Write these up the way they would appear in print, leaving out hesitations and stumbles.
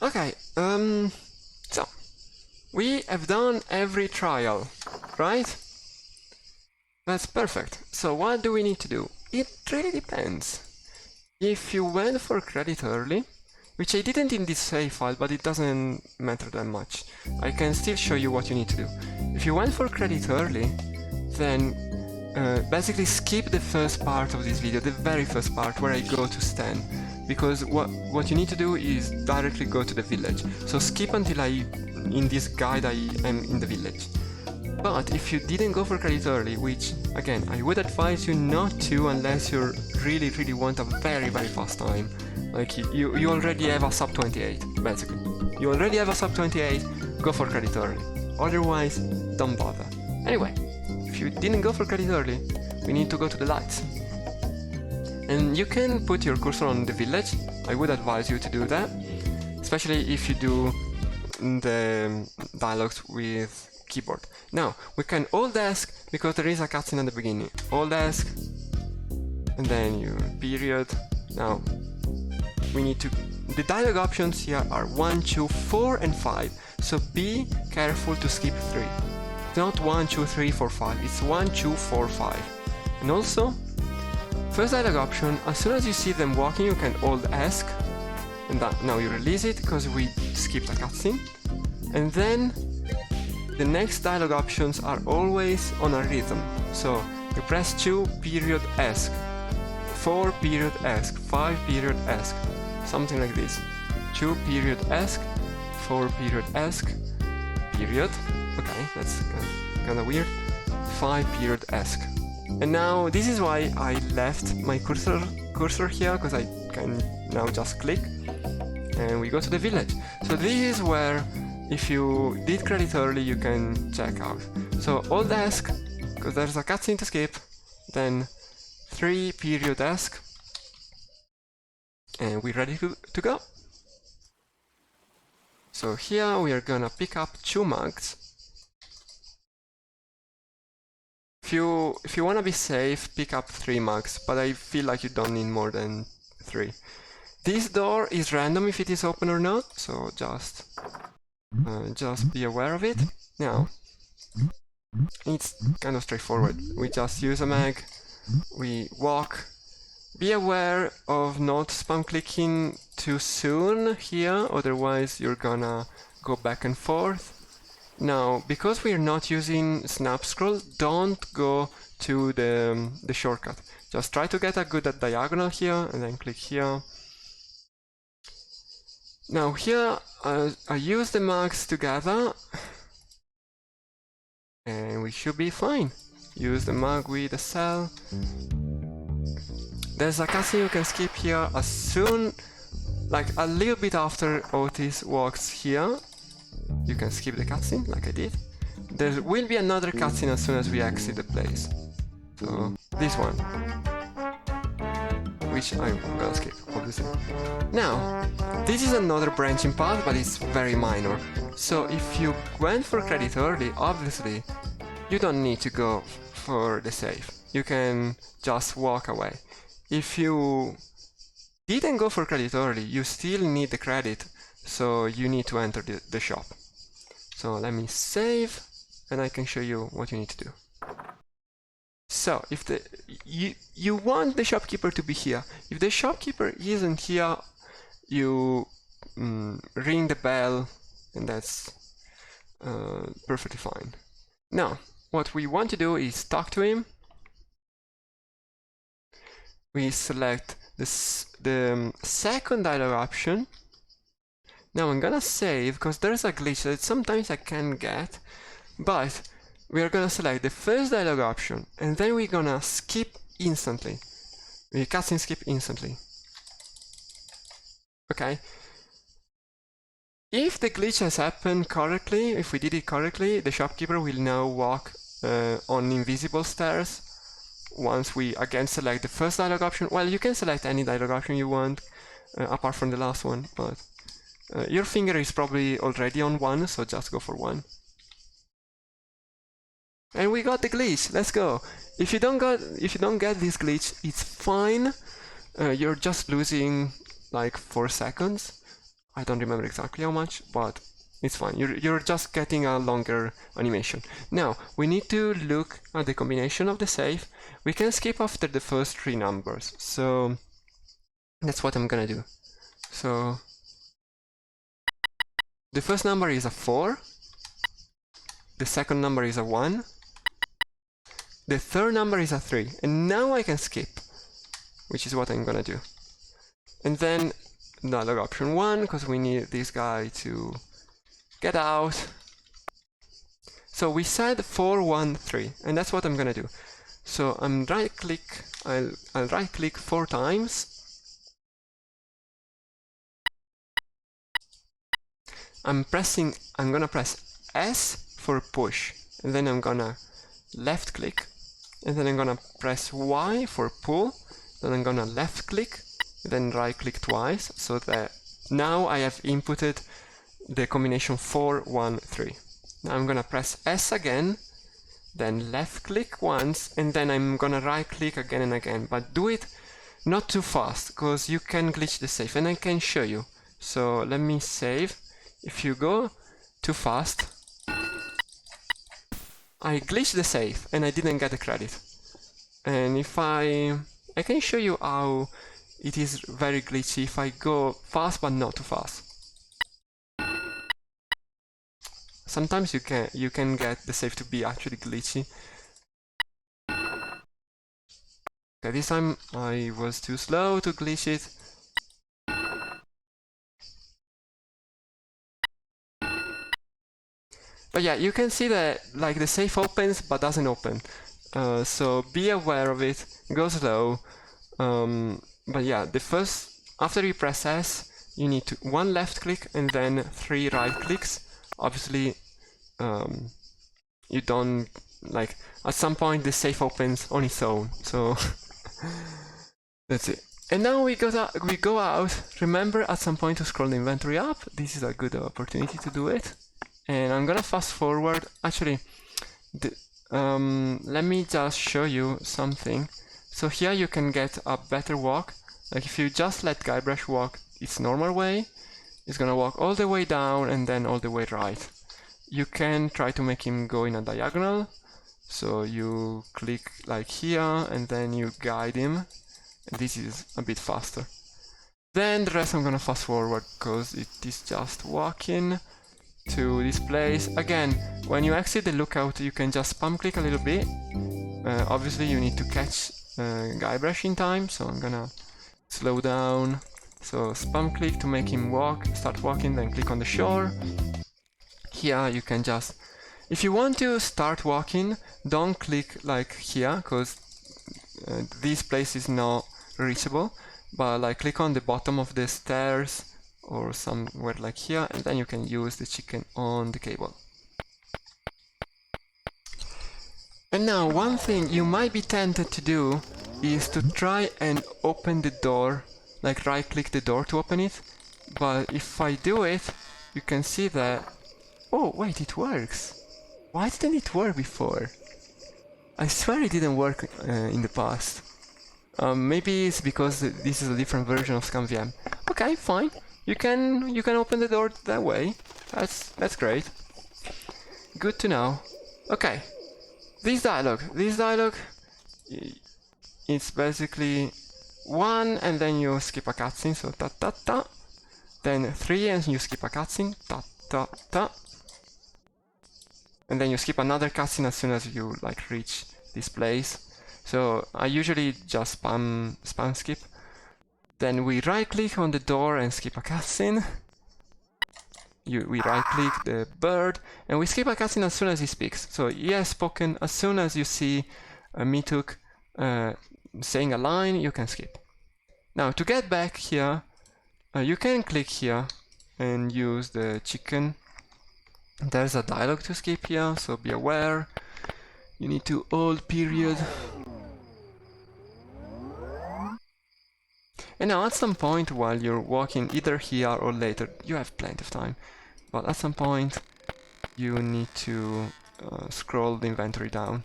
Okay, so we have done every trial, right? That's perfect. So what do we need to do? It really depends. If you went for credit early, which I didn't in this save file, but it doesn't matter that much. I can still show you what you need to do. If you went for credit early, then basically skip the first part of this video, the very first part where I go to Stan, because what you need to do is directly go to the village. So skip until in this guide I am in the village. But if you didn't go for credit early, which again I would advise you not to unless you really want a very fast time, like you already have a sub 28 basically. You already have a sub 28, go for credit early. Otherwise, don't bother. Anyway, if you didn't go for credit early, we need to go to the lights. And you can put your cursor on the village. I would advise you to do that, especially if you do the dialogues with keyboard. Now, we can hold ESC because there is a cutscene at the beginning. Hold ESC, and then you period. Now, we need to... The dialogue options here are 1, 2, 4, and 5. So be careful to skip 3. It's not 1, 2, 3, 4, 5. It's 1, 2, 4, 5. And also, first dialogue option, as soon as you see them walking, you can hold ESC. And now you release it because we skipped a cutscene. And then the next dialogue options are always on a rhythm. So you press 2 period ESC, 4 period ESC, 5 period ESC, something like this. 2 period ESC, 4 period ESC, period. Okay, that's kind of weird. 5 period ESC. And now this is why I left my cursor here, because I can now just click and we go to the village. So this is where, if you did credit early, you can check out. So hold ESC, because there's a cutscene to skip, then 3 period ESC, and we're ready to go. So here we are gonna pick up 2 mugs. If you wanna be safe, pick up 3 mugs, but I feel like you don't need more than 3. This door is random if it is open or not, so just be aware of it. Now, it's kind of straightforward. We just use a mag, we walk. Be aware of not spam clicking too soon here, otherwise you're gonna go back and forth. Now, because we're not using snap scroll, don't go to the shortcut. Just try to get a good diagonal here and then click here. Now here, I use the marks together and we should be fine. Use the mark with the cell. There's a cutscene you can skip here as soon, like a little bit after Otis walks here. You can skip the cutscene, like I did. There will be another cutscene as soon as we exit the place. So, this one. Which I'm gonna skip, obviously. Now, this is another branching path, but it's very minor. So if you went for credit early, obviously, you don't need to go for the save. You can just walk away. If you didn't go for credit early, you still need the credit, so you need to enter the shop. So let me save, and I can show you what you need to do. So if you want the shopkeeper to be here. If the shopkeeper isn't here, you ring the bell, and that's perfectly fine. Now, what we want to do is talk to him. We select the second dialog option. Now I'm gonna save, because there's a glitch that sometimes I can get, but we are gonna select the first dialog option, and then we're gonna skip instantly. We cutscene skip instantly. Okay. If the glitch has happened correctly, if we did it correctly, the shopkeeper will now walk on invisible stairs. Once we again select the first dialog option, well, you can select any dialog option you want, apart from the last one, but your finger is probably already on 1, so just go for 1. And we got the glitch. Let's go. If you don't get this glitch, it's fine. You're just losing like 4 seconds. I don't remember exactly how much, but it's fine. You're just getting a longer animation. Now, we need to look at the combination of the safe. We can skip after the first 3 numbers, so that's what I'm gonna do. So the first number is a 4, the second number is a 1, the third number is a 3, and now I can skip, which is what I'm gonna do. And then dialog option 1, because we need this guy to get out. So we said 4, 1, 3, and that's what I'm gonna do. So I'll right click 4 times. I'm gonna press S for push, and then I'm gonna left click, and then I'm gonna press Y for pull, then I'm gonna left click, then right click twice, so that now I have inputted the combination 4, 1, 3. Now I'm gonna press S again, then left click once, and then I'm gonna right click again and again, but do it not too fast, because you can glitch the safe, and I can show you. So let me save. If you go too fast, I glitched the safe and I didn't get the credit. And if I can show you how it is very glitchy if I go fast but not too fast. Sometimes you can get the safe to be actually glitchy. Okay, this time I was too slow to glitch it. But yeah, you can see that like the safe opens but doesn't open. So be aware of it, go slow. But yeah, after you press S, you need 1 left click and then 3 right clicks. Obviously, you don't, like, at some point the safe opens on its own, so that's it. And now we go out. Remember at some point to scroll the inventory up. This is a good opportunity to do it. And I'm gonna fast forward. Actually, let me just show you something. So here you can get a better walk. Like if you just let Guybrush walk its normal way, it's gonna walk all the way down and then all the way right. You can try to make him go in a diagonal. So you click like here and then you guide him. And this is a bit faster. Then the rest I'm gonna fast forward because it is just walking to this place. Again, when you exit the lookout, you can just spam click a little bit. Obviously, you need to catch Guybrush in time, so I'm gonna slow down. So spam click to make him start walking, then click on the shore. Here you can just, if you want to start walking, don't click like here, because this place is not reachable, but like click on the bottom of the stairs or somewhere like here, and then you can use the chicken on the cable. And now one thing you might be tempted to do is to try and open the door, like right click the door to open it, but if I do it, you can see that, oh wait, it works. Why didn't it work before? I swear it didn't work in the past. Maybe it's because this is a different version of ScamVM. Okay, fine. You can open the door that way. That's great. Good to know. Okay. This dialogue, it's basically 1 and then you skip a cutscene, so ta ta ta. Then 3 and you skip a cutscene, ta ta ta. And then you skip another cutscene as soon as you like reach this place. So I usually just spam skip. Then we right click on the door and skip a cutscene. We right click the bird and we skip a cutscene as soon as he speaks. So he has spoken. As soon as you see Meathook saying a line, you can skip. Now to get back here, you can click here and use the chicken. There's a dialogue to skip here, so be aware. You need to hold period. And now at some point while you're walking, either here or later, you have plenty of time, but at some point you need to scroll the inventory down.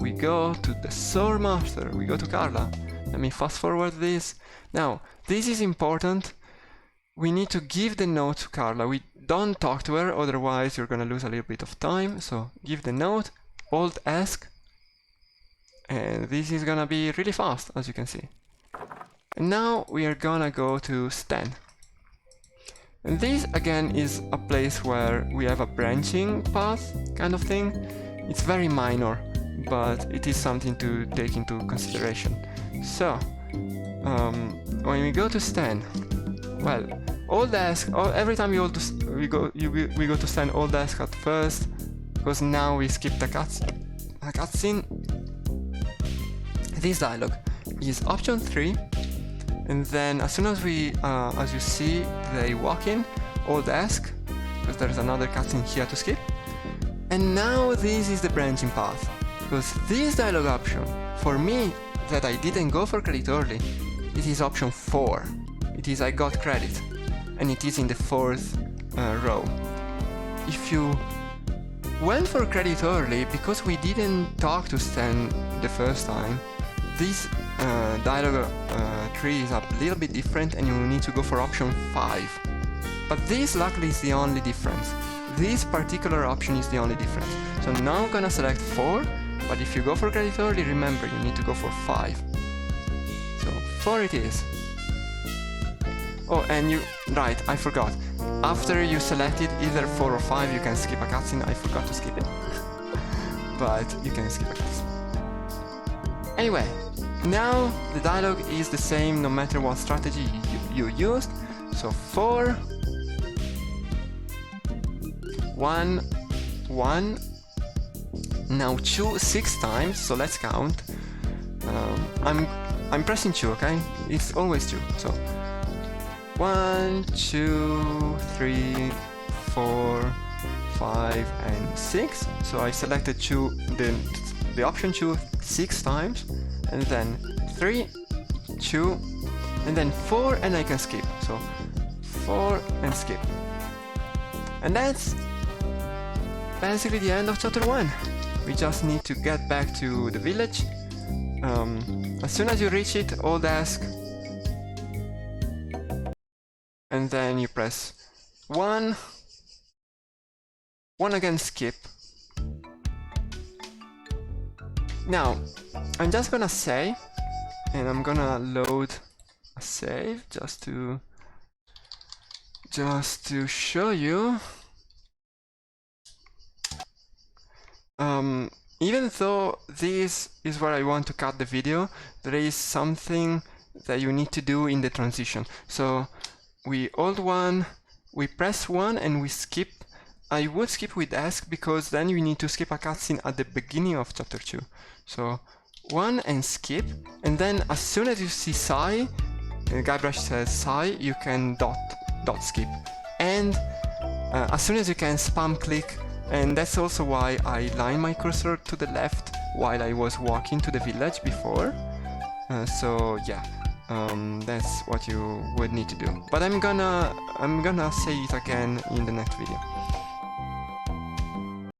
We go to the Sword Master, we go to Carla. Let me fast forward this. Now, this is important we need to give the note to Carla. We don't talk to her, otherwise you're gonna lose a little bit of time. So give the note, Alt ask, and this is gonna be really fast, as you can see. And now we are gonna go to Stan. And this again is a place where we have a branching path kind of thing. It's very minor, but it is something to take into consideration. So when we go to Stan, well, Alt ask, every time we go to Stan, Alt ask at first, because now we skipped a cutscene. This dialogue is option 3, and then as soon as we, as you see, they walk in, Alt ask, because there is another cutscene here to skip. And now this is the branching path, because this dialogue option, for me, that I didn't go for credit early, it is option 4. It is I got credit, and it is in the 4th row. If you went for credit early, because we didn't talk to Stan the first time, this dialogue tree is a little bit different and you need to go for option 5. But this luckily is the only difference. This particular option is the only difference. So now I'm gonna select 4, but if you go for credit early, remember you need to go for 5. So 4 it is. Oh, and right, I forgot. After you selected either 4 or 5, you can skip a cutscene. I forgot to skip it. But you can skip a cutscene. Anyway, now the dialogue is the same no matter what strategy you used. So 4, 1, 1. Now 2 6 times, so let's count. I'm pressing 2, okay? It's always 2. So 1, 2, 3, 4, 5, and 6. So I selected 2, the option 2 6 times, and then 3, 2, and then 4, and I can skip. So 4 and skip. And that's basically the end of chapter 1. We just need to get back to the village. As soon as you reach it, Alt ask, and then you press 1, 1 again, skip. Now, I'm just gonna say, and I'm gonna load a save just to show you. Even though this is where I want to cut the video, there is something that you need to do in the transition. So we Alt 1, we press 1 and we skip. I would skip with ask because then you need to skip a cutscene at the beginning of chapter 2. So 1 and skip, and then as soon as you see Sigh, Guybrush says Sigh, you can dot skip. And as soon as you can spam click, and that's also why I line my cursor to the left while I was walking to the village before. So yeah, that's what you would need to do. But I'm gonna say it again in the next video.